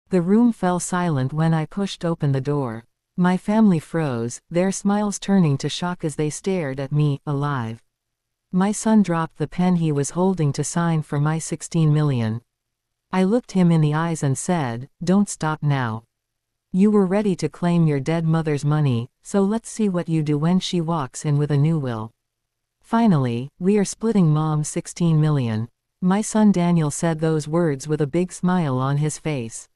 The room fell silent when I pushed open the door. My family froze, their smiles turning to shock as they stared at me, alive. My son dropped the pen he was holding to sign for my 16 million. I looked him in the eyes and said, "Don't stop now. You were ready to claim your dead mother's money, so let's see what you do when she walks in with a new will." Finally, we are splitting Mom's 16 million. My son Daniel said those words with a big smile on his face.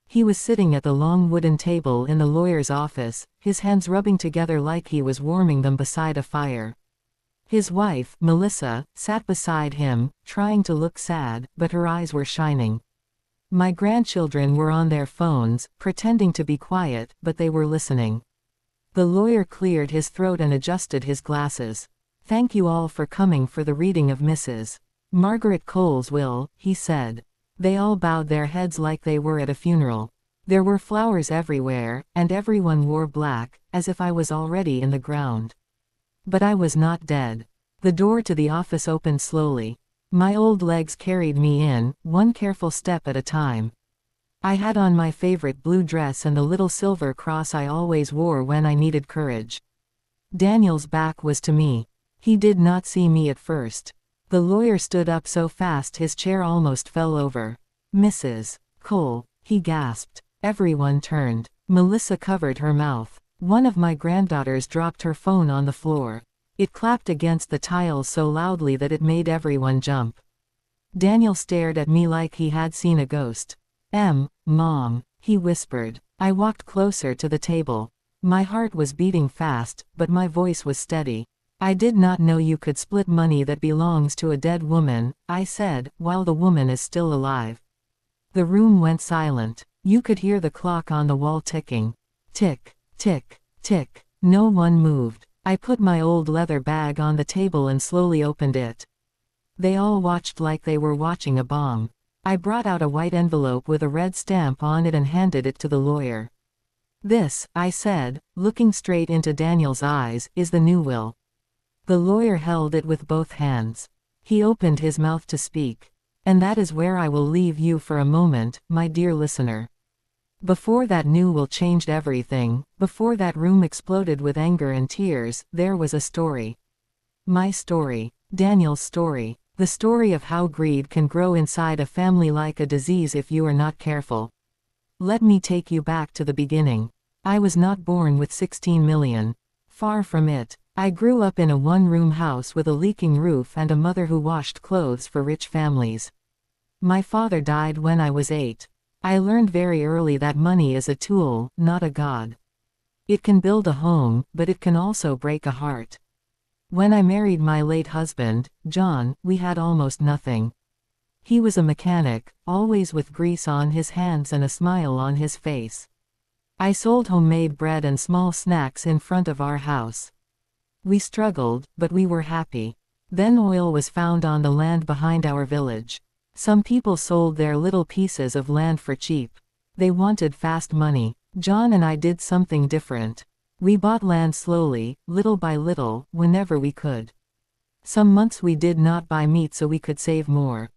He was sitting at the long wooden table in the lawyer's office, his hands rubbing together like he was warming them beside a fire. His wife, Melissa, sat beside him, trying to look sad, but her eyes were shining. My grandchildren were on their phones, pretending to be quiet, but they were listening. The lawyer cleared his throat and adjusted his glasses. "Thank you all for coming for the reading of Mrs. Margaret Cole's will," he said. They all bowed their heads like they were at a funeral. There were flowers everywhere, and everyone wore black, as if I was already in the ground. But I was not dead. The door to the office opened slowly. My old legs carried me in, one careful step at a time. I had on my favorite blue dress and the little silver cross I always wore when I needed courage. Daniel's back was to me. He did not see me at first. The lawyer stood up so fast his chair almost fell over. "Mrs. Cole," he gasped. Everyone turned. Melissa covered her mouth. One of my granddaughters dropped her phone on the floor. It clapped against the tiles so loudly that it made everyone jump. Daniel stared at me like he had seen a ghost. Mom," he whispered. I walked closer to the table. My heart was beating fast, but my voice was steady. "I did not know you could split money that belongs to a dead woman," I said, "while the woman is still alive." The room went silent. You could hear the clock on the wall ticking. Tick, tick, tick. No one moved. I put my old leather bag on the table and slowly opened it. They all watched like they were watching a bomb. I brought out a white envelope with a red stamp on it and handed it to the lawyer. "This," I said, looking straight into Daniel's eyes, "is the new will." The lawyer held it with both hands. He opened his mouth to speak. "And that is where I will leave you for a moment, my dear listener. Before that new will changed everything, before that room exploded with anger and tears, there was a story. My story. Daniel's story. The story of how greed can grow inside a family like a disease if you are not careful. Let me take you back to the beginning. I was not born with 16 million. Far from it. I grew up in a one-room house with a leaking roof and a mother who washed clothes for rich families. My father died when I was 8. I learned very early that money is a tool, not a god. It can build a home, but it can also break a heart. When I married my late husband, John, we had almost nothing. He was a mechanic, always with grease on his hands and a smile on his face. I sold homemade bread and small snacks in front of our house. We struggled, but we were happy. Then oil was found on the land behind our village. Some people sold their little pieces of land for cheap. They wanted fast money. John and I did something different. We bought land slowly, little by little, whenever we could. Some months we did not buy meat so we could save more.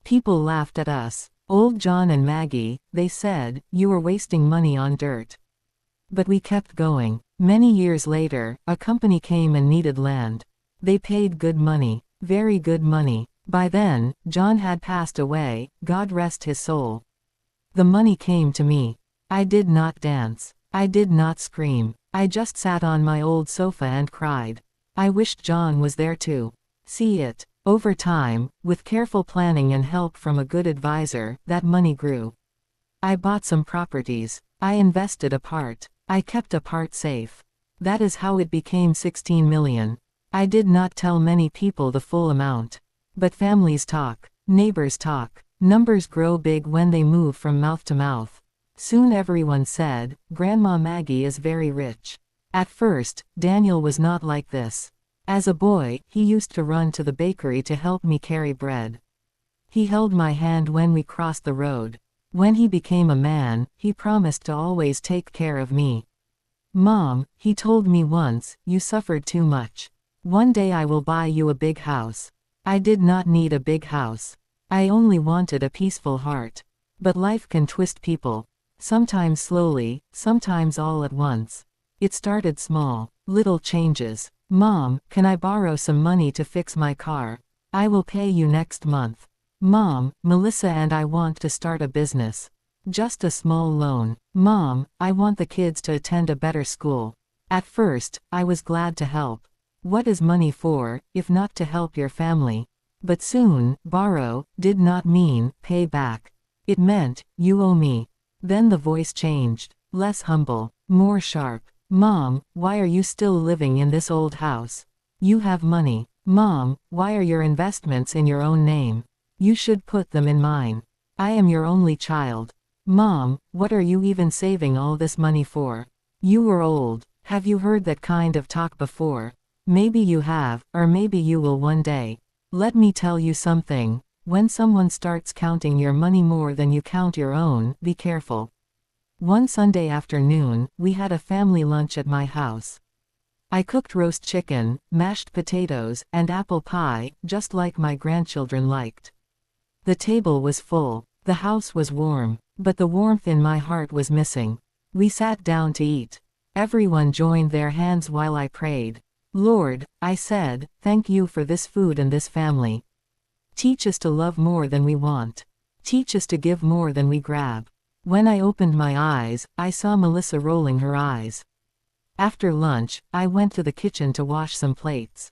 People laughed at us. "Old John and Maggie," they said, "you were wasting money on dirt." But we kept going. Many years later, a company came and needed land. They paid good money. Very good money. By then, John had passed away, God rest his soul. The money came to me. I did not dance. I did not scream. I just sat on my old sofa and cried. I wished John was there too. See it. Over time, with careful planning and help from a good advisor, that money grew. I bought some properties. I invested a part. I kept a part safe. That is how it became 16 million. I did not tell many people the full amount. But families talk. Neighbors talk. Numbers grow big when they move from mouth to mouth. Soon everyone said, "Grandma Maggie is very rich." At first, Daniel was not like this. As a boy, he used to run to the bakery to help me carry bread. He held my hand when we crossed the road. When he became a man, he promised to always take care of me. "Mom," he told me once, "you suffered too much. One day I will buy you a big house." I did not need a big house. I only wanted a peaceful heart. But life can twist people. Sometimes slowly, sometimes all at once. It started small. Little changes. Mom, can I borrow some money to fix my car? I will pay you next month. Mom, Melissa and I want to start a business. Just a small loan. Mom, I want the kids to attend a better school. At first, I was glad to help. What is money for, if not to help your family? But soon, borrow did not mean pay back. It meant, you owe me. Then the voice changed. Less humble, more sharp. Mom, why are you still living in this old house? You have money. Mom, why are your investments in your own name? You should put them in mine. I am your only child. Mom, what are you even saving all this money for? You were old. Have you heard that kind of talk before? Maybe you have, or maybe you will one day. Let me tell you something. When someone starts counting your money more than you count your own, be careful. One Sunday afternoon, we had a family lunch at my house. I cooked roast chicken, mashed potatoes, and apple pie, just like my grandchildren liked. The table was full. The house was warm, but the warmth in my heart was missing. We sat down to eat. Everyone joined their hands while I prayed. Lord, I said, thank you for this food and this family. Teach us to love more than we want. Teach us to give more than we grab. When I opened my eyes, I saw Melissa rolling her eyes. After lunch, I went to the kitchen to wash some plates.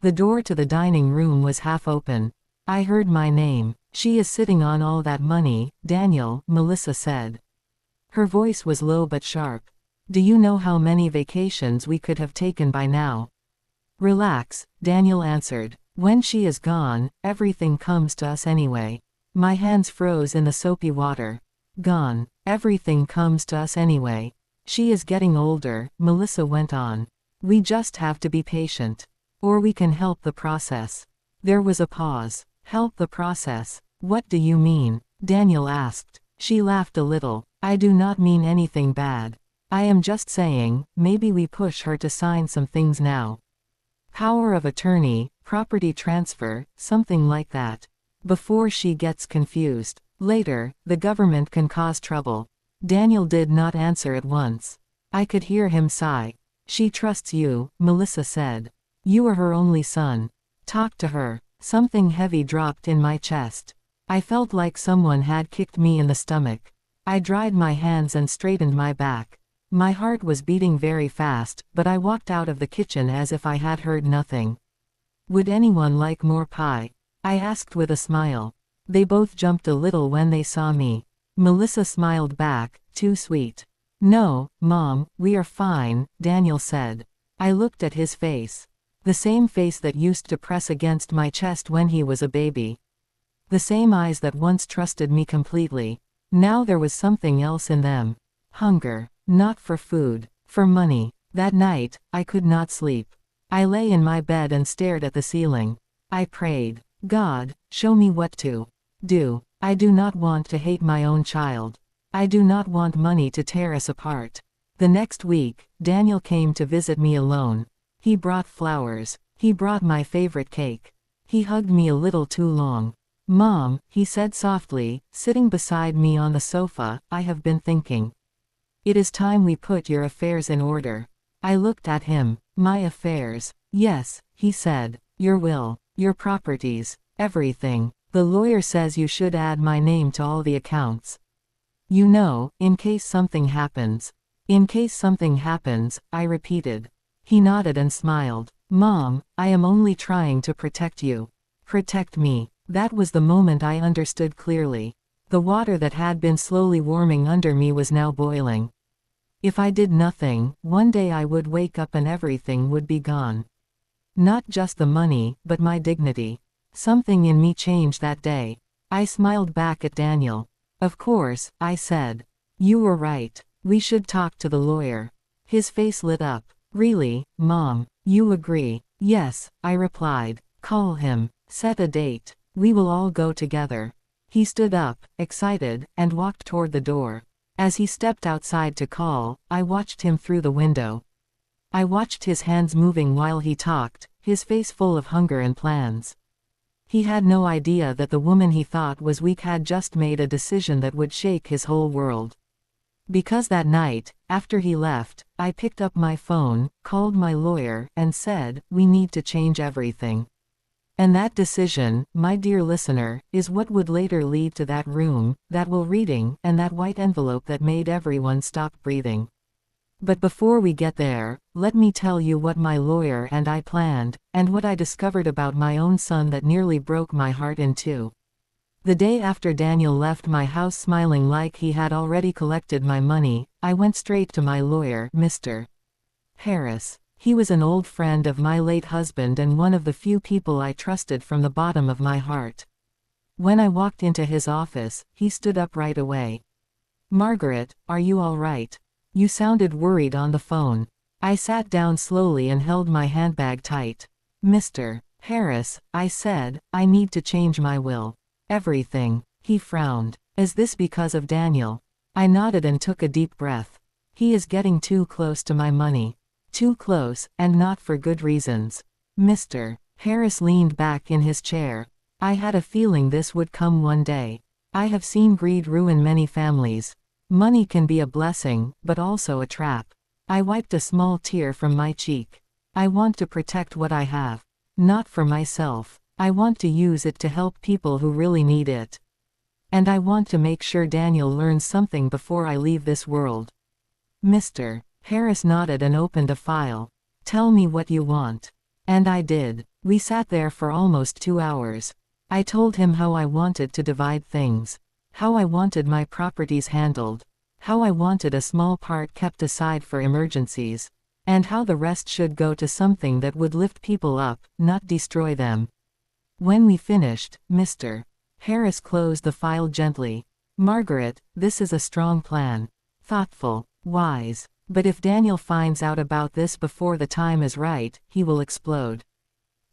The door to the dining room was half open. I heard my name. She is sitting on all that money, Daniel, Melissa said. Her voice was low but sharp. Do you know how many vacations we could have taken by now? Relax, Daniel answered. When she is gone, everything comes to us anyway. My hands froze in the soapy water. Gone. Everything comes to us anyway. She is getting older, Melissa went on. We just have to be patient. Or we can help the process. There was a pause. Help the process. What do you mean? Daniel asked. She laughed a little. I do not mean anything bad. I am just saying, maybe we push her to sign some things now. Power of attorney, property transfer, something like that. Before she gets confused. Later, the government can cause trouble. Daniel did not answer at once. I could hear him sigh. She trusts you, Melissa said. You are her only son. Talk to her. Something heavy dropped in my chest. I felt like someone had kicked me in the stomach. I dried my hands and straightened my back. My heart was beating very fast, but I walked out of the kitchen as if I had heard nothing. Would anyone like more pie? I asked with a smile. They both jumped a little when they saw me. Melissa smiled back, too sweet. No, Mom, we are fine, Daniel said. I looked at his face. The same face that used to press against my chest when he was a baby. The same eyes that once trusted me completely. Now there was something else in them. Hunger. Not for food. For money. That night, I could not sleep. I lay in my bed and stared at the ceiling. I prayed. God, show me what to do. I do not want to hate my own child. I do not want money to tear us apart. The next week, Daniel came to visit me alone. He brought flowers. He brought my favorite cake. He hugged me a little too long. Mom, he said softly, sitting beside me on the sofa, I have been thinking. It is time we put your affairs in order. I looked at him. My affairs. Yes, he said. Your will. Your properties. Everything. The lawyer says you should add my name to all the accounts. You know, in case something happens. In case something happens, I repeated. He nodded and smiled. Mom, I am only trying to protect you. Protect me. That was the moment I understood clearly. The water that had been slowly warming under me was now boiling. If I did nothing, one day I would wake up and everything would be gone. Not just the money, but my dignity. Something in me changed that day. I smiled back at Daniel. Of course, I said. You were right. We should talk to the lawyer. His face lit up. Really, Mom? You agree? Yes, I replied. Call him. Set a date. We will all go together. He stood up, excited, and walked toward the door. As he stepped outside to call, I watched him through the window. I watched his hands moving while he talked, his face full of hunger and plans. He had no idea that the woman he thought was weak had just made a decision that would shake his whole world. Because that night, after he left, I picked up my phone, called my lawyer, and said, "We need to change everything." And that decision, my dear listener, is what would later lead to that room, that will reading, and that white envelope that made everyone stop breathing. But before we get there, let me tell you what my lawyer and I planned, and what I discovered about my own son that nearly broke my heart in two. The day after Daniel left my house smiling like he had already collected my money, I went straight to my lawyer, Mr. Harris. He was an old friend of my late husband and one of the few people I trusted from the bottom of my heart. When I walked into his office, he stood up right away. "Margaret, are you all right? You sounded worried on the phone." I sat down slowly and held my handbag tight. "Mr. Harris," I said, "I need to change my will. Everything." He frowned. "Is this because of Daniel?" I nodded and took a deep breath. "He is getting too close to my money. Too close, and not for good reasons." Mr. Harris leaned back in his chair. "I had a feeling this would come one day. I have seen greed ruin many families. Money can be a blessing, but also a trap." I wiped a small tear from my cheek. "I want to protect what I have. Not for myself. I want to use it to help people who really need it. And I want to make sure Daniel learns something before I leave this world." Mr. Harris nodded and opened a file. "Tell me what you want." And I did. We sat there for almost 2 hours. I told him how I wanted to divide things. How I wanted my properties handled. How I wanted a small part kept aside for emergencies. And how the rest should go to something that would lift people up, not destroy them. When we finished, Mr. Harris closed the file gently. "Margaret, this is a strong plan. Thoughtful. Wise. But if Daniel finds out about this before the time is right, he will explode."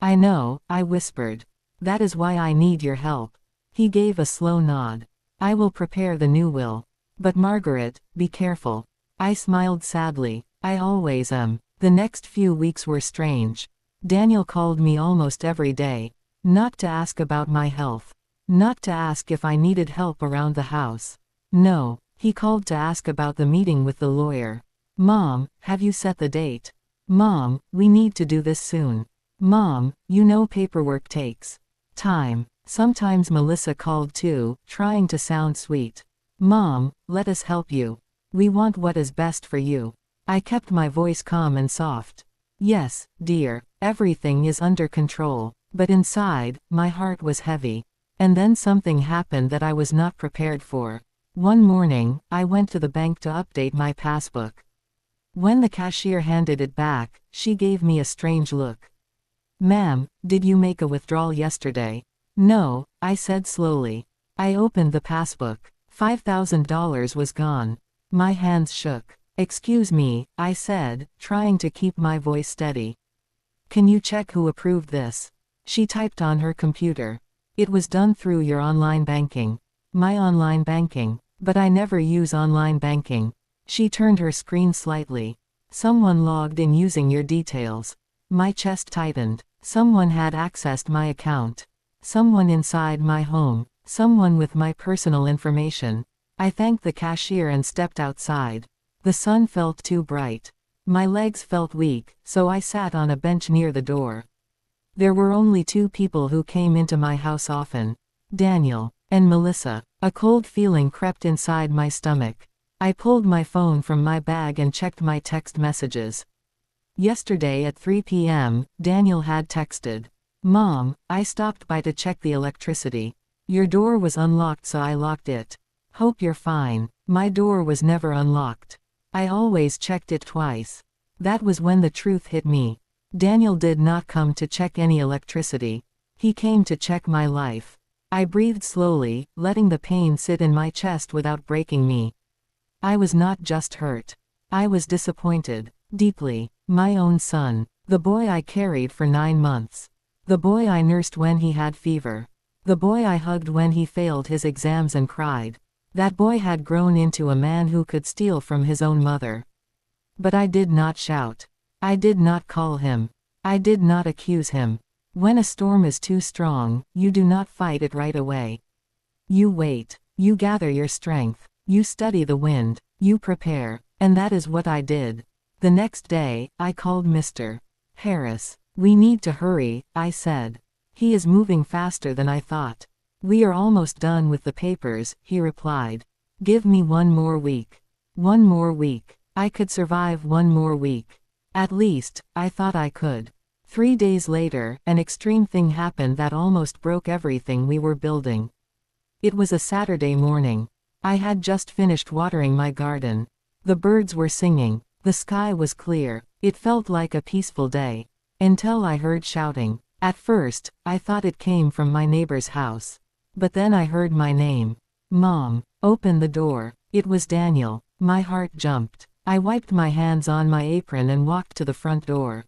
"I know," I whispered. "That is why I need your help." He gave a slow nod. "I will prepare the new will. But Margaret, be careful." I smiled sadly. "I always am." The next few weeks were strange. Daniel called me almost every day. Not to ask about my health. Not to ask if I needed help around the house. No, he called to ask about the meeting with the lawyer. "Mom, have you set the date? Mom, we need to do this soon. Mom, you know paperwork takes time." Sometimes Melissa called too, trying to sound sweet. "Mom, let us help you. We want what is best for you." I kept my voice calm and soft. "Yes, dear, everything is under control." But inside, my heart was heavy. And then something happened that I was not prepared for. One morning, I went to the bank to update my passbook. When the cashier handed it back, she gave me a strange look. "Ma'am, did you make a withdrawal yesterday?" "No," I said slowly. I opened the passbook. $5,000 was gone. My hands shook. "Excuse me," I said, trying to keep my voice steady. "Can you check who approved this?" She typed on her computer. "It was done through your online banking." "My online banking? But I never use online banking." She turned her screen slightly. "Someone logged in using your details." My chest tightened. Someone had accessed my account. Someone inside my home. Someone with my personal information. I thanked the cashier and stepped outside. The sun felt too bright. My legs felt weak, so I sat on a bench near the door. There were only 2 people who came into my house often. Daniel and Melissa. A cold feeling crept inside my stomach. I pulled my phone from my bag and checked my text messages. Yesterday at 3 p.m., Daniel had texted, "Mom, I stopped by to check the electricity. Your door was unlocked so I locked it. Hope you're fine." My door was never unlocked. I always checked it twice. That was when the truth hit me. Daniel did not come to check any electricity. He came to check my life. I breathed slowly, letting the pain sit in my chest without breaking me. I was not just hurt. I was disappointed. Deeply. My own son. The boy I carried for 9 months. The boy I nursed when he had fever. The boy I hugged when he failed his exams and cried. That boy had grown into a man who could steal from his own mother. But I did not shout. I did not call him. I did not accuse him. When a storm is too strong, you do not fight it right away. You wait. You gather your strength. You study the wind. You prepare. And that is what I did. The next day, I called Mr. Harris. We need to hurry, I said. He is moving faster than I thought. We are almost done with the papers, he replied. Give me 1 more week. 1 more week. I could survive 1 more week. At least, I thought I could. 3 days later, an extreme thing happened that almost broke everything we were building. It was a Saturday morning. I had just finished watering my garden. The birds were singing. The sky was clear. It felt like a peaceful day. Until I heard shouting. At first, I thought it came from my neighbor's house. But then I heard my name. Mom, open the door. It was Daniel. My heart jumped. I wiped my hands on my apron and walked to the front door.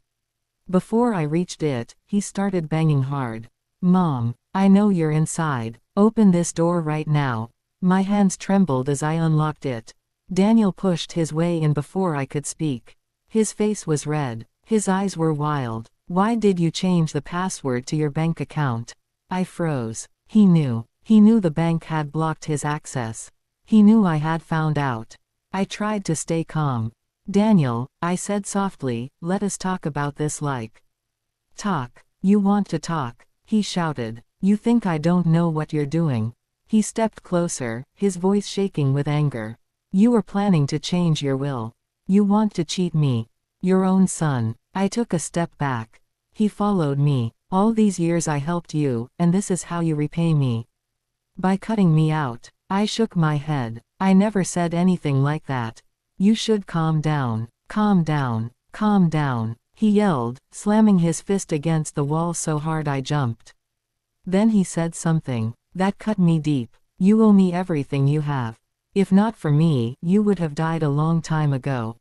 Before I reached it, he started banging hard. Mom, I know you're inside. Open this door right now. My hands trembled as I unlocked it. Daniel pushed his way in before I could speak. His face was red. His eyes were wild. Why did you change the password to your bank account? I froze. He knew. He knew the bank had blocked his access. He knew I had found out. I tried to stay calm. Daniel, I said softly, let us talk about this like. Talk. You want to talk, he shouted. You think I don't know what you're doing. He stepped closer, his voice shaking with anger. You are planning to change your will. You want to cheat me. Your own son. I took a step back. He followed me. All these years I helped you, and this is how you repay me. By cutting me out. I shook my head. I never said anything like that. You should calm down. Calm down. Calm down, he yelled, slamming his fist against the wall so hard I jumped. Then he said something that cut me deep. You owe me everything you have. If not for me, you would have died a long time ago.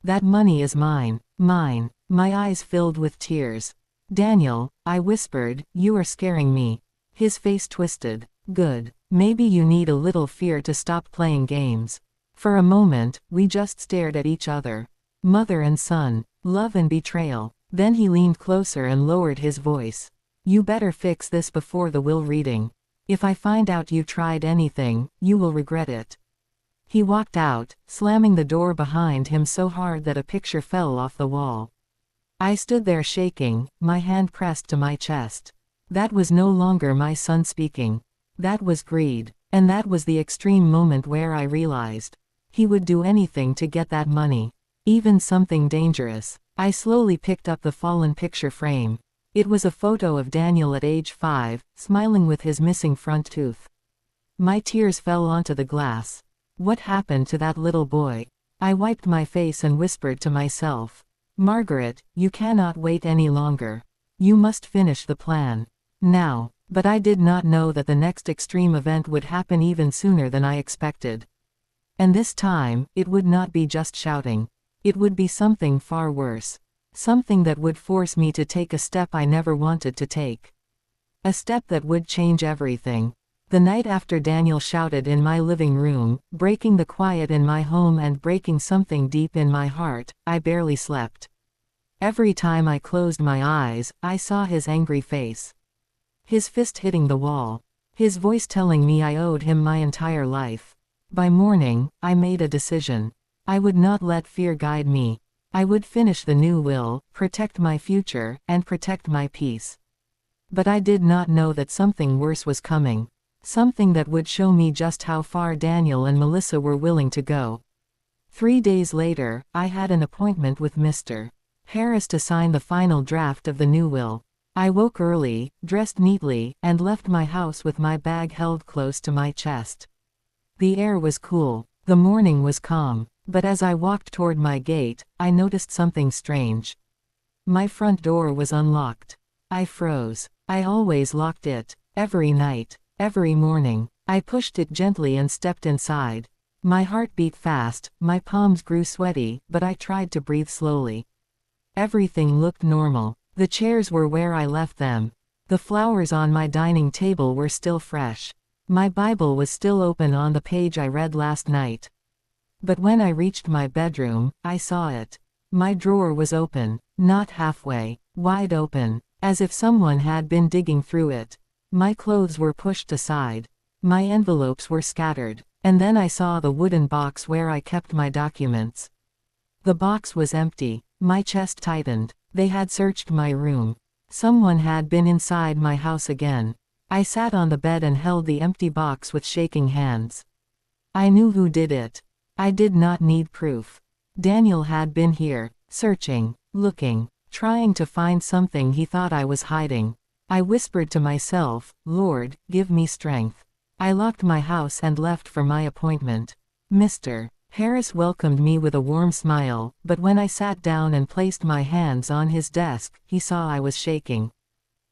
That money is mine. Mine. My eyes filled with tears. Daniel, I whispered, you are scaring me. His face twisted. Good. Maybe you need a little fear to stop playing games. For a moment, we just stared at each other. Mother and son. Love and betrayal. Then he leaned closer and lowered his voice. You better fix this before the will reading. If I find out you tried anything, you will regret it. He walked out, slamming the door behind him so hard that a picture fell off the wall. I stood there shaking, my hand pressed to my chest. That was no longer my son speaking. That was greed. And that was the extreme moment where I realized. He would do anything to get that money. Even something dangerous. I slowly picked up the fallen picture frame. It was a photo of Daniel at age 5, smiling with his missing front tooth. My tears fell onto the glass. What happened to that little boy? I wiped my face and whispered to myself. Margaret, you cannot wait any longer. You must finish the plan. Now. But I did not know that the next extreme event would happen even sooner than I expected. And this time, it would not be just shouting. It would be something far worse. Something that would force me to take a step I never wanted to take. A step that would change everything. The night after Daniel shouted in my living room, breaking the quiet in my home and breaking something deep in my heart, I barely slept. Every time I closed my eyes, I saw his angry face. His fist hitting the wall. His voice telling me I owed him my entire life. By morning, I made a decision. I would not let fear guide me. I would finish the new will, protect my future, and protect my peace. But I did not know that something worse was coming. Something that would show me just how far Daniel and Melissa were willing to go. 3 days later, I had an appointment with Mr. Harris to sign the final draft of the new will. I woke early, dressed neatly, and left my house with my bag held close to my chest. The air was cool. The morning was calm. But as I walked toward my gate, I noticed something strange. My front door was unlocked. I froze. I always locked it. Every night. Every morning. I pushed it gently and stepped inside. My heart beat fast, my palms grew sweaty, but I tried to breathe slowly. Everything looked normal. The chairs were where I left them. The flowers on my dining table were still fresh. My Bible was still open on the page I read last night. But when I reached my bedroom, I saw it. My drawer was open. Not halfway. Wide open. as if someone had been digging through it. My clothes were pushed aside. My envelopes were scattered. And then I saw the wooden box where I kept my documents. The box was empty. My chest tightened. They had searched my room. Someone had been inside my house again. I sat on the bed and held the empty box with shaking hands. I knew who did it. I did not need proof. Daniel had been here, searching, looking, trying to find something he thought I was hiding. I whispered to myself, "Lord, give me strength." I locked my house and left for my appointment. Mr. Harris welcomed me with a warm smile, but when I sat down and placed my hands on his desk, he saw I was shaking.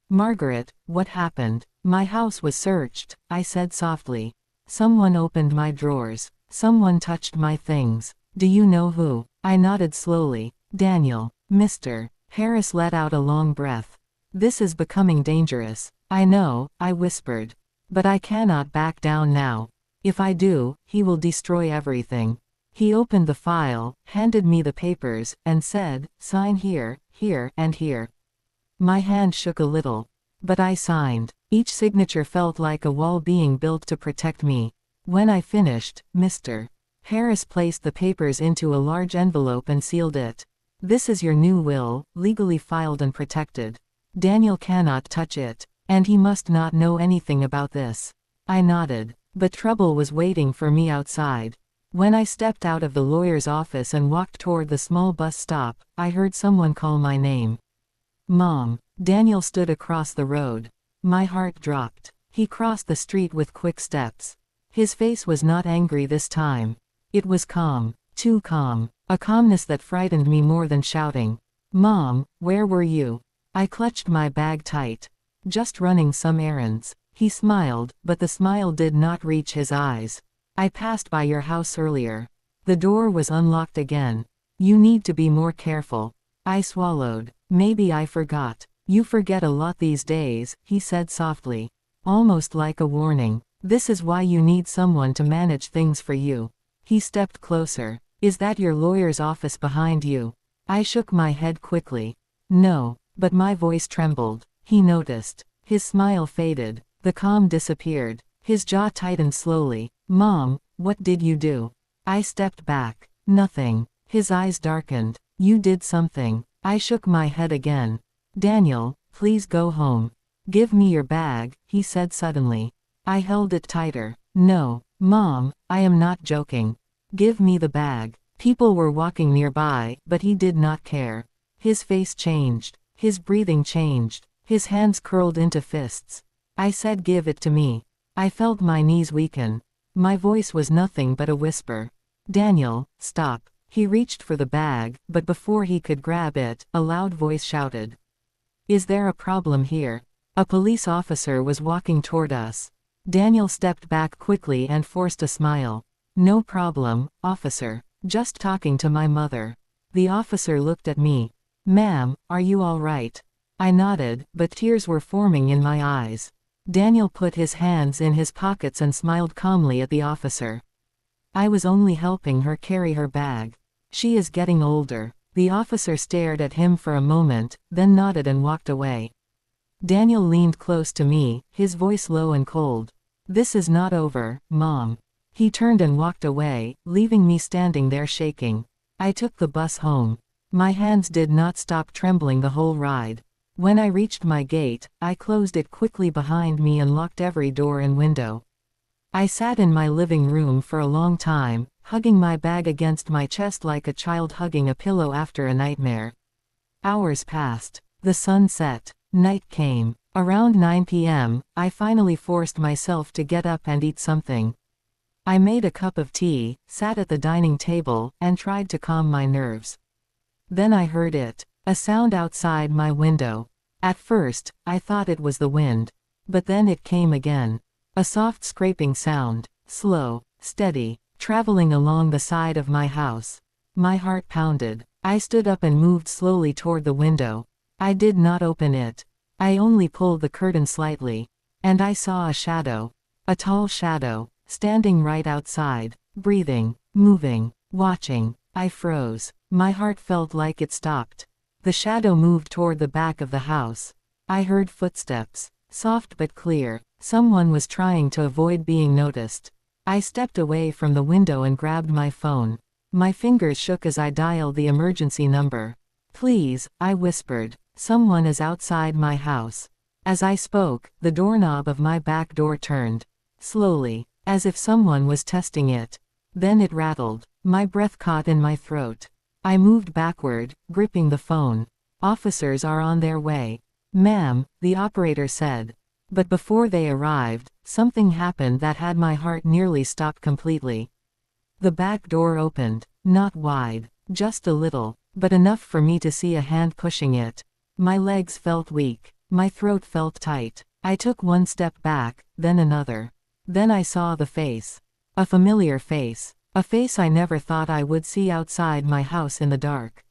"Margaret, what happened?" "My house was searched," I said softly. "Someone opened my drawers. Someone touched my things. Do you know who?" I nodded slowly. "Daniel." Mr. Harris let out a long breath. "This is becoming dangerous." "I know," I whispered. "But I cannot back down now. If I do, he will destroy everything." He opened the file, handed me the papers, and said, "Sign here, here, and here." My hand shook a little. But I signed. Each signature felt like a wall being built to protect me. When I finished, Mr. Harris placed the papers into a large envelope and sealed it. "This is your new will, legally filed and protected. Daniel cannot touch it. And he must not know anything about this." I nodded. But trouble was waiting for me outside. When I stepped out of the lawyer's office and walked toward the small bus stop, I heard someone call my name. "Mom." Daniel stood across the road. My heart dropped. He crossed the street with quick steps. His face was not angry this time. It was calm. Too calm. A calmness that frightened me more than shouting. "Mom, where were you?" I clutched my bag tight. "Just running some errands." He smiled, but the smile did not reach his eyes. "I passed by your house earlier. The door was unlocked again. You need to be more careful." I swallowed. "Maybe I forgot." "You forget a lot these days," he said softly. Almost like a warning. "This is why you need someone to manage things for you." He stepped closer. "Is that your lawyer's office behind you?" I shook my head quickly. "No." But my voice trembled. He noticed. His smile faded. The calm disappeared. His jaw tightened slowly. "Mom, what did you do?" I stepped back. "Nothing." His eyes darkened. "You did something." I shook my head again. "Daniel, please go home." "Give me your bag," he said suddenly. I held it tighter. "No, Mom, I am not joking. Give me the bag." People were walking nearby, but he did not care. His face changed. His breathing changed. His hands curled into fists. I said, "Give it to me." I felt my knees weaken. My voice was nothing but a whisper. "Daniel, stop." He reached for the bag, but before he could grab it, a loud voice shouted. "Is there a problem here?" A police officer was walking toward us. Daniel stepped back quickly and forced a smile. "No problem, officer. Just talking to my mother." The officer looked at me. "Ma'am, are you all right?" I nodded, but tears were forming in my eyes. Daniel put his hands in his pockets and smiled calmly at the officer. "I was only helping her carry her bag. She is getting older." The officer stared at him for a moment, then nodded and walked away. Daniel leaned close to me, his voice low and cold. "This is not over, Mom." He turned and walked away, leaving me standing there shaking. I took the bus home. My hands did not stop trembling the whole ride. When I reached my gate, I closed it quickly behind me and locked every door and window. I sat in my living room for a long time, hugging my bag against my chest like a child hugging a pillow after a nightmare. Hours passed. The sun set. Night came. Around 9 p.m., I finally forced myself to get up and eat something. I made a cup of tea, sat at the dining table, and tried to calm my nerves. Then I heard it. A sound outside my window. At first, I thought it was the wind. But then it came again. A soft scraping sound. Slow, steady, traveling along the side of my house. My heart pounded. I stood up and moved slowly toward the window. I did not open it. I only pulled the curtain slightly. And I saw a shadow. A tall shadow, standing right outside, breathing, moving, watching. I froze. My heart felt like it stopped. The shadow moved toward the back of the house. I heard footsteps. Soft but clear. Someone was trying to avoid being noticed. I stepped away from the window and grabbed my phone. My fingers shook as I dialed the emergency number. "Please," I whispered. "Someone is outside my house." As I spoke, the doorknob of my back door turned. Slowly, as if someone was testing it. Then it rattled. My breath caught in my throat. I moved backward, gripping the phone. "Officers are on their way, ma'am," the operator said. But before they arrived, something happened that had my heart nearly stopped completely. The back door opened, not wide, just a little, but enough for me to see a hand pushing it. My legs felt weak. My throat felt tight. I took one step back, then another. Then I saw the face. A familiar face. A face I never thought I would see outside my house in the dark.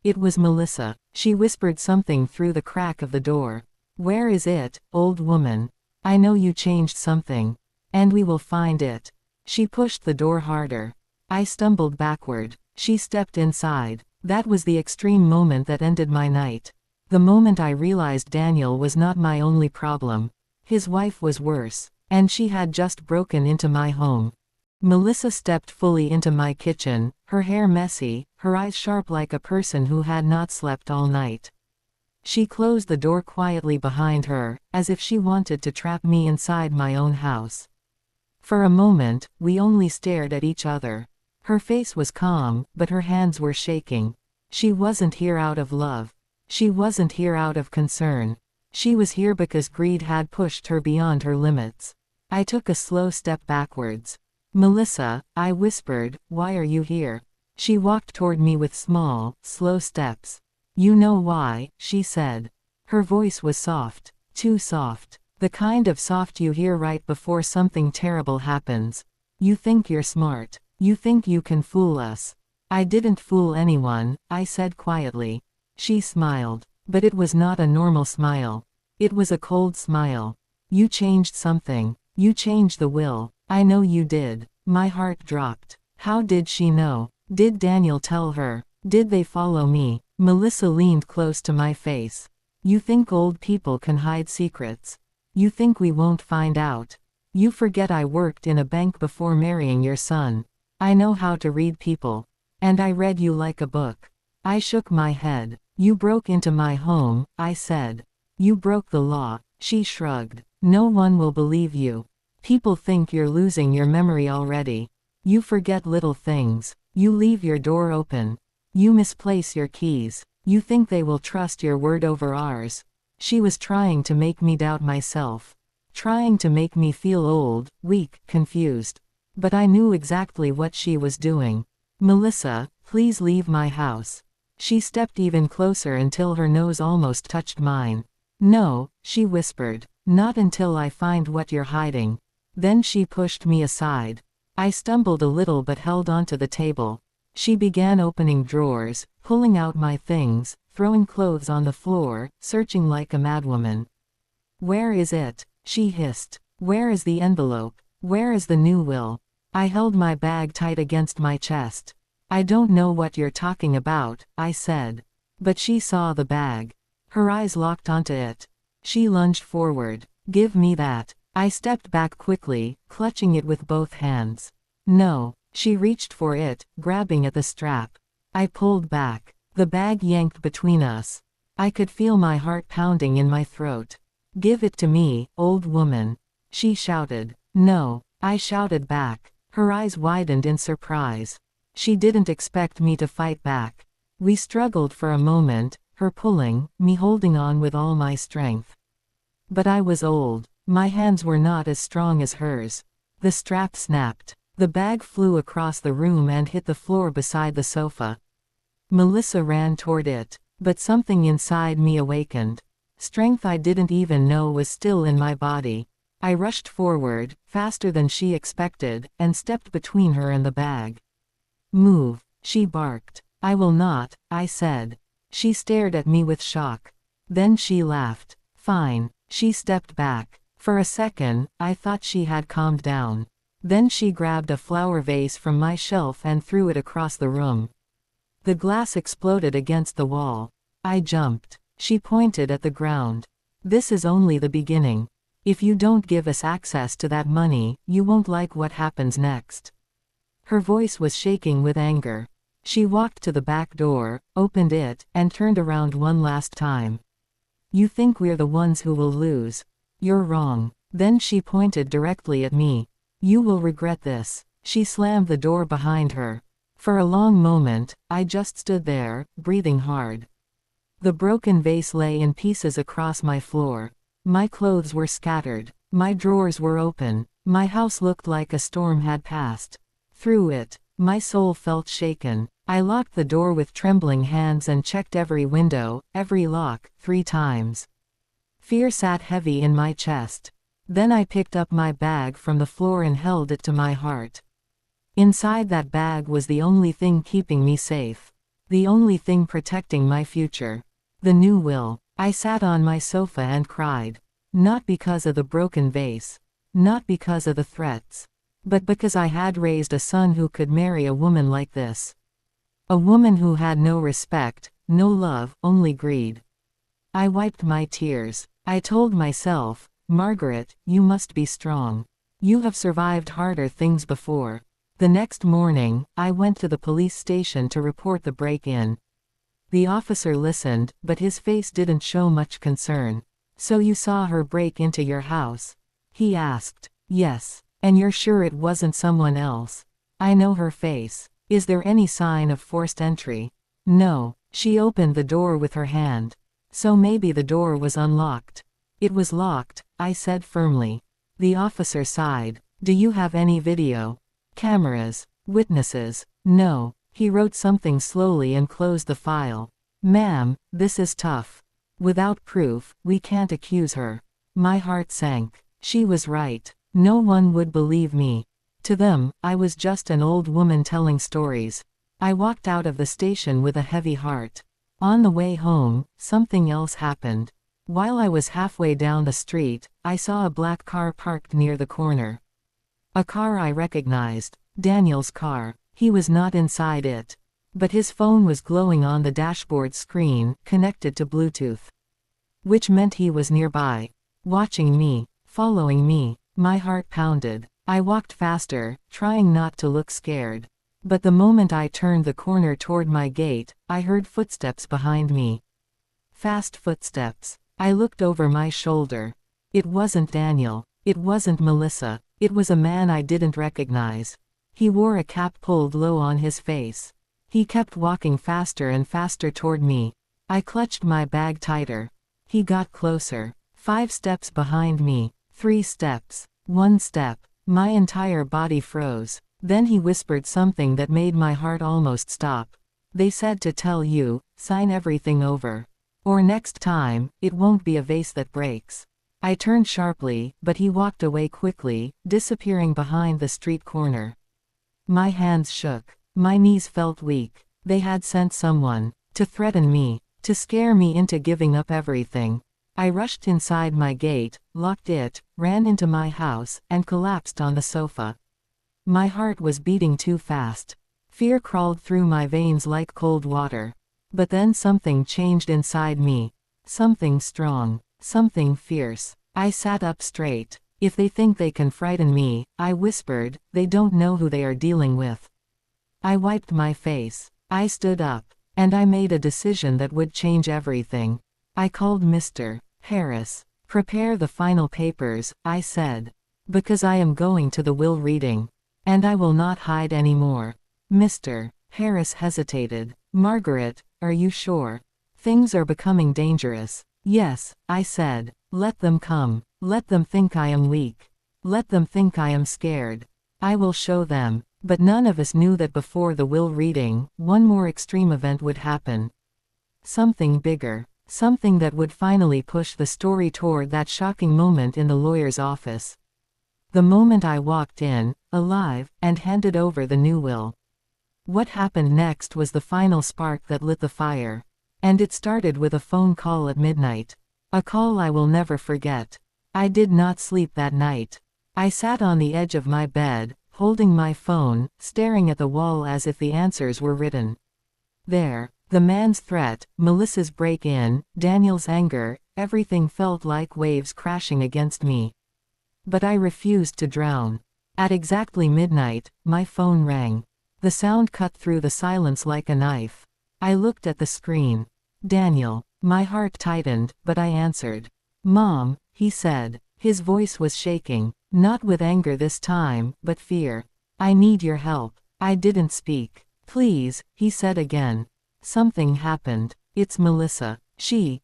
It was Melissa. She whispered something through the crack of the door. "Where is it, old woman? I know you changed something. And we will find it." She pushed the door harder. I stumbled backward. She stepped inside. That was the extreme moment that ended my night. The moment I realized Daniel was not my only problem. His wife was worse. And she had just broken into my home. Melissa stepped fully into my kitchen, her hair messy, her eyes sharp like a person who had not slept all night. She closed the door quietly behind her, as if she wanted to trap me inside my own house. For a moment, we only stared at each other. Her face was calm, but her hands were shaking. She wasn't here out of love. She wasn't here out of concern. She was here because greed had pushed her beyond her limits. I took a slow step backwards. "Melissa," I whispered, "why are you here?" She walked toward me with small, slow steps. "You know why," she said. Her voice was soft. Too soft. The kind of soft you hear right before something terrible happens. "You think you're smart. You think you can fool us." "I didn't fool anyone," I said quietly. She smiled. But it was not a normal smile. It was a cold smile. "You changed something. You changed the will." "I know you did." My heart dropped. How did she know? Did Daniel tell her? Did they follow me? Melissa leaned close to my face. "You think old people can hide secrets. You think we won't find out. You forget I worked in a bank before marrying your son. I know how to read people. And I read you like a book." I shook my head. "You broke into my home," I said. "You broke the law." She shrugged. "No one will believe you. People think you're losing your memory already. You forget little things. You leave your door open. You misplace your keys. You think they will trust your word over ours." She was trying to make me doubt myself. Trying to make me feel old, weak, confused. But I knew exactly what she was doing. "Melissa, please leave my house." She stepped even closer until her nose almost touched mine. "No," she whispered. "Not until I find what you're hiding." Then she pushed me aside. I stumbled a little but held onto the table. She began opening drawers, pulling out my things, throwing clothes on the floor, searching like a madwoman. "Where is it?" she hissed. "Where is the envelope? Where is the new will?" I held my bag tight against my chest. "I don't know what you're talking about," I said. But she saw the bag. Her eyes locked onto it. She lunged forward. "Give me that." I stepped back quickly, clutching it with both hands. "No." She reached for it, grabbing at the strap. I pulled back. The bag yanked between us. I could feel my heart pounding in my throat. "Give it to me, old woman," she shouted. "No," I shouted back. Her eyes widened in surprise. She didn't expect me to fight back. We struggled for a moment, her pulling, me holding on with all my strength. But I was old. My hands were not as strong as hers. The strap snapped. The bag flew across the room and hit the floor beside the sofa. Melissa ran toward it, but something inside me awakened. Strength I didn't even know was still in my body. I rushed forward, faster than she expected, and stepped between her and the bag. "Move," she barked. "I will not," I said. She stared at me with shock. Then she laughed. "Fine." She stepped back. For a second, I thought she had calmed down. Then she grabbed a flower vase from my shelf and threw it across the room. The glass exploded against the wall. I jumped. She pointed at the ground. This is only the beginning. If you don't give us access to that money, you won't like what happens next." Her voice was shaking with anger. She walked to the back door, opened it, and turned around one last time. "You think we're the ones who will lose? You're wrong." Then she pointed directly at me. "You will regret this." She slammed the door behind her. For a long moment, I just stood there, breathing hard. The broken vase lay in pieces across my floor. My clothes were scattered. My drawers were open. My house looked like a storm had passed through it. My soul felt shaken. I locked the door with trembling hands and checked every window, every lock, 3 times. Fear sat heavy in my chest. Then I picked up my bag from the floor and held it to my heart. Inside that bag was the only thing keeping me safe. The only thing protecting my future. The new will. I sat on my sofa and cried. Not because of the broken vase. Not because of the threats. But because I had raised a son who could marry a woman like this. A woman who had no respect, no love, only greed. I wiped my tears. I told myself, "Margaret, you must be strong. You have survived harder things before." The next morning, I went to the police station to report the break-in. The officer listened, but his face didn't show much concern. "So you saw her break into your house?" he asked. "Yes. And you're sure it wasn't someone else?" "I know her face." "Is there any sign of forced entry?" "No." She opened the door with her hand. "So maybe the door was unlocked." "It was locked," I said firmly. The officer sighed. "Do you have any video? Cameras? Witnesses?" "No." He wrote something slowly and closed the file. "Ma'am, this is tough. Without proof, we can't accuse her." My heart sank. She was right. No one would believe me. To them, I was just an old woman telling stories. I walked out of the station with a heavy heart. On the way home, something else happened. While I was halfway down the street, I saw a black car parked near the corner. A car I recognized. Daniel's car. He was not inside it. But his phone was glowing on the dashboard screen, connected to Bluetooth. Which meant he was nearby. Watching me. Following me. My heart pounded. I walked faster, trying not to look scared. But the moment I turned the corner toward my gate, I heard footsteps behind me. Fast footsteps. I looked over my shoulder. It wasn't Daniel. It wasn't Melissa. It was a man I didn't recognize. He wore a cap pulled low on his face. He kept walking faster and faster toward me. I clutched my bag tighter. He got closer. 5 steps behind me. 3 steps. 1 step. My entire body froze. Then he whispered something that made my heart almost stop. "They said to tell you, sign everything over. Or next time, it won't be a vase that breaks." I turned sharply, but he walked away quickly, disappearing behind the street corner. My hands shook. My knees felt weak. They had sent someone to threaten me, to scare me into giving up everything. I rushed inside my gate, locked it, ran into my house, and collapsed on the sofa. My heart was beating too fast. Fear crawled through my veins like cold water. But then something changed inside me. Something strong. Something fierce. I sat up straight. "If they think they can frighten me," I whispered, "they don't know who they are dealing with." I wiped my face. I stood up. And I made a decision that would change everything. I called Mr. Harris. "Prepare the final papers," I said. "Because I am going to the will reading. And I will not hide anymore." Mr. Harris hesitated. "Margaret, are you sure? Things are becoming dangerous." "Yes," I said. "Let them come. Let them think I am weak. Let them think I am scared. I will show them." But none of us knew that before the will reading, one more extreme event would happen. Something bigger. Something that would finally push the story toward that shocking moment in the lawyer's office. The moment I walked in, alive, and handed over the new will. What happened next was the final spark that lit the fire. And it started with a phone call at midnight. A call I will never forget. I did not sleep that night. I sat on the edge of my bed, holding my phone, staring at the wall as if the answers were written there. The man's threat, Melissa's break-in, Daniel's anger, everything felt like waves crashing against me. But I refused to drown. At exactly midnight, my phone rang. The sound cut through the silence like a knife. I looked at the screen. Daniel. My heart tightened, but I answered. "Mom," he said. His voice was shaking, not with anger this time, but fear. "I need your help." I didn't speak. "Please," he said again. "Something happened. It's Melissa. She.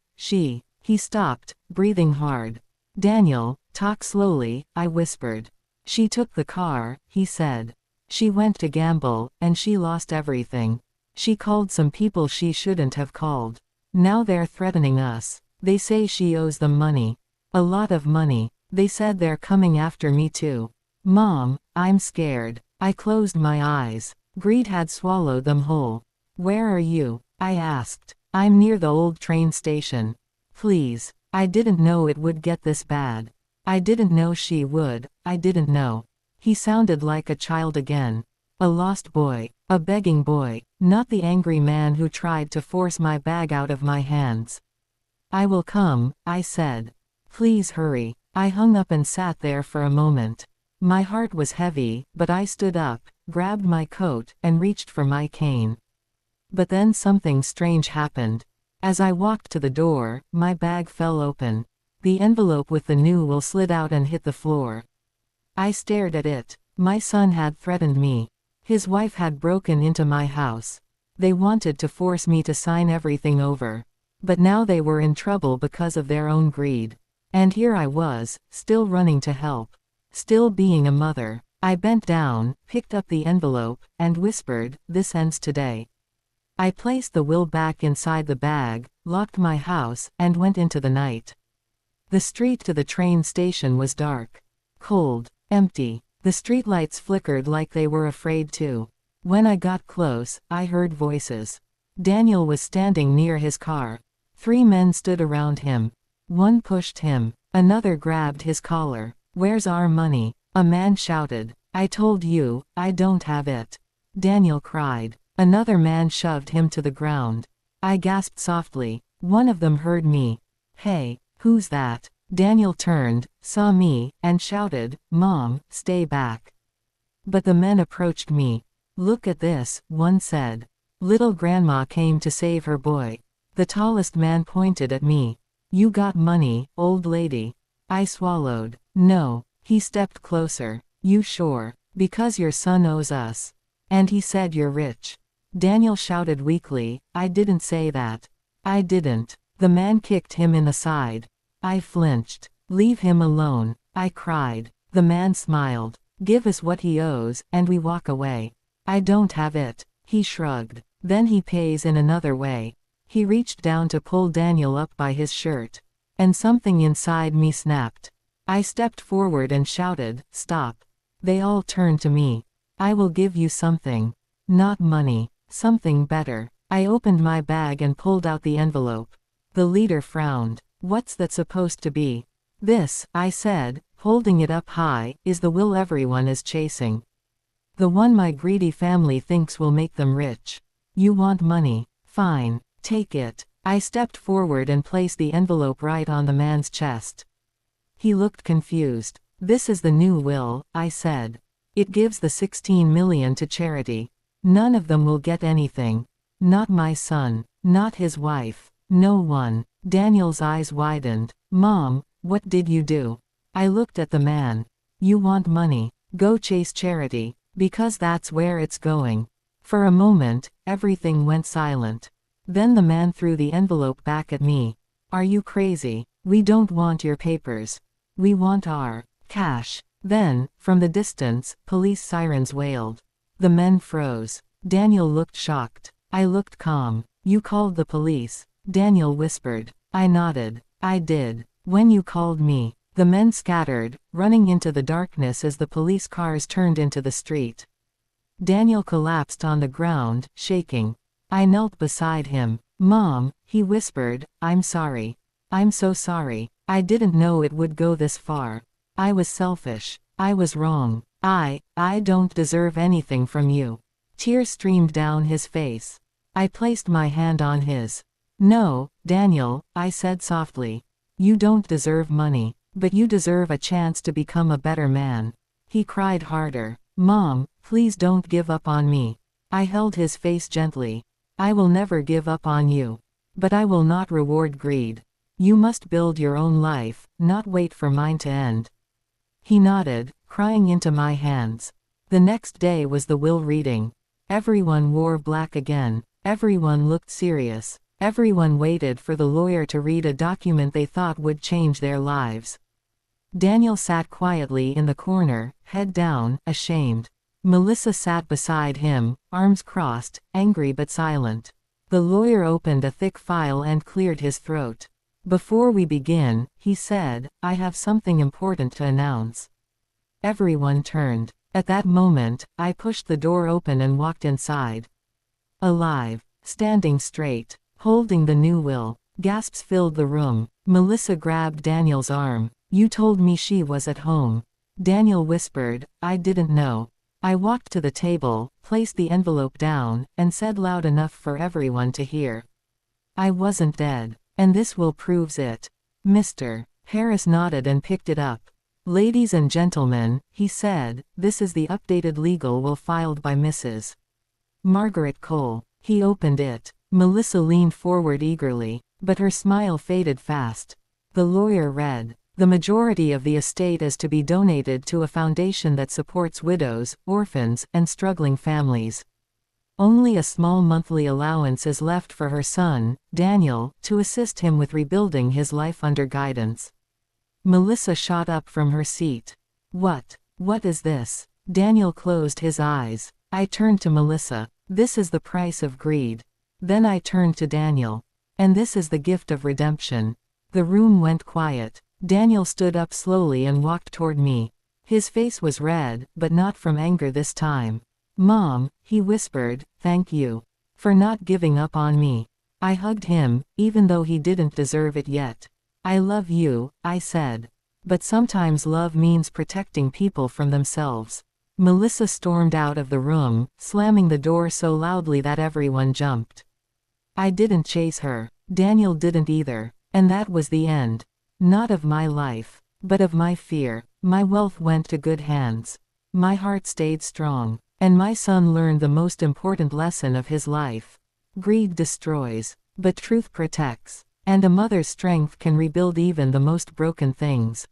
He stopped, breathing hard. "Daniel, talk slowly," I whispered. "She took the car," he said. "She went to gamble, and she lost everything. She called some people she shouldn't have called. Now they're threatening us. They say she owes them money. A lot of money. They said they're coming after me too. Mom, I'm scared." I closed my eyes. Greed had swallowed them whole. "Where are you?" I asked. "I'm near the old train station. Please." I didn't know it would get this bad. I didn't know she would. I didn't know. He sounded like a child again. A lost boy. A begging boy. Not the angry man who tried to force my bag out of my hands. "I will come," I said. "Please hurry." I hung up and sat there for a moment. My heart was heavy, but I stood up, grabbed my coat, and reached for my cane. But then something strange happened. As I walked to the door, my bag fell open. The envelope with the new will slid out and hit the floor. I stared at it. My son had threatened me. His wife had broken into my house. They wanted to force me to sign everything over. But now they were in trouble because of their own greed. And here I was, still running to help. Still being a mother. I bent down, picked up the envelope, and whispered, "This ends today." I placed the will back inside the bag, locked my house, and went into the night. The street to the train station was dark. Cold. Empty. The streetlights flickered like they were afraid to. When I got close, I heard voices. Daniel was standing near his car. 3 men stood around him. One pushed him. Another grabbed his collar. "Where's our money?" a man shouted. "I told you, I don't have it," Daniel cried. Another man shoved him to the ground. I gasped softly. One of them heard me. "Hey, who's that?" Daniel turned, saw me, and shouted, "Mom, stay back." But the men approached me. "Look at this," one said. "Little grandma came to save her boy." The tallest man pointed at me. "You got money, old lady." I swallowed. "No." He stepped closer. "You sure? Because your son owes us. And he said you're rich." Daniel shouted weakly, "I didn't say that. I didn't." The man kicked him in the side. I flinched. "Leave him alone," I cried. The man smiled. "Give us what he owes, and we walk away." "I don't have it." He shrugged. "Then he pays in another way." He reached down to pull Daniel up by his shirt. And something inside me snapped. I stepped forward and shouted, "Stop." They all turned to me. "I will give you something. Not money. Something better." I opened my bag and pulled out the envelope. The leader frowned. "What's that supposed to be?" "This," I said, holding it up high, "is the will everyone is chasing. The one my greedy family thinks will make them rich. You want money? Fine. Take it." I stepped forward and placed the envelope right on the man's chest. He looked confused. "This is the new will," I said. "It gives the 16 million to charity. None of them will get anything. Not my son. Not his wife. No one." Daniel's eyes widened. "Mom, what did you do?" I looked at the man. "You want money. Go chase charity. Because that's where it's going." For a moment, everything went silent. Then the man threw the envelope back at me. "Are you crazy? We don't want your papers. We want our cash." Then, from the distance, police sirens wailed. The men froze. Daniel looked shocked. I looked calm. "You called the police?" Daniel whispered. I nodded. "I did. When you called me." The men scattered, running into the darkness as the police cars turned into the street. Daniel collapsed on the ground, shaking. I knelt beside him. "Mom," he whispered, "I'm sorry. I'm so sorry. I didn't know it would go this far. I was selfish. I was wrong. I don't deserve anything from you." Tears streamed down his face. I placed my hand on his. No, Daniel, I said softly. You don't deserve money, but you deserve a chance to become a better man. He cried harder. Mom, please don't give up on me. I held his face gently. I will never give up on you. But I will not reward greed. You must build your own life, not wait for mine to end. He nodded, crying into my hands. The next day was the will reading. Everyone wore black again. Everyone looked serious. Everyone waited for the lawyer to read a document they thought would change their lives. Daniel sat quietly in the corner, head down, ashamed. Melissa sat beside him, arms crossed, angry but silent. The lawyer opened a thick file and cleared his throat. Before we begin, he said, I have something important to announce. Everyone turned. At that moment, I pushed the door open and walked inside. Alive, standing straight, holding the new will. Gasps filled the room. Melissa grabbed Daniel's arm. You told me she was at home. Daniel whispered, I didn't know. I walked to the table, placed the envelope down, and said loud enough for everyone to hear. I wasn't dead. And this will proves it. Mr. Harris nodded and picked it up. Ladies and gentlemen, he said, this is the updated legal will filed by Mrs. Margaret Cole. He opened it. Melissa leaned forward eagerly, but her smile faded fast. The lawyer read, the majority of the estate is to be donated to a foundation that supports widows, orphans, and struggling families. Only a small monthly allowance is left for her son, Daniel, to assist him with rebuilding his life under guidance. Melissa shot up from her seat. What is this? Daniel closed his eyes. I turned to Melissa. This is the price of greed. Then I turned to Daniel. And this is the gift of redemption. The room went quiet. Daniel stood up slowly and walked toward me. His face was red, but not from anger this time. Mom, he whispered, thank you. For not giving up on me. I hugged him, even though he didn't deserve it yet. I love you, I said. But sometimes love means protecting people from themselves. Melissa stormed out of the room, slamming the door so loudly that everyone jumped. I didn't chase her. Daniel didn't either. And that was the end. Not of my life, but of my fear. My wealth went to good hands. My heart stayed strong. And my son learned the most important lesson of his life. Greed destroys, but truth protects. And a mother's strength can rebuild even the most broken things.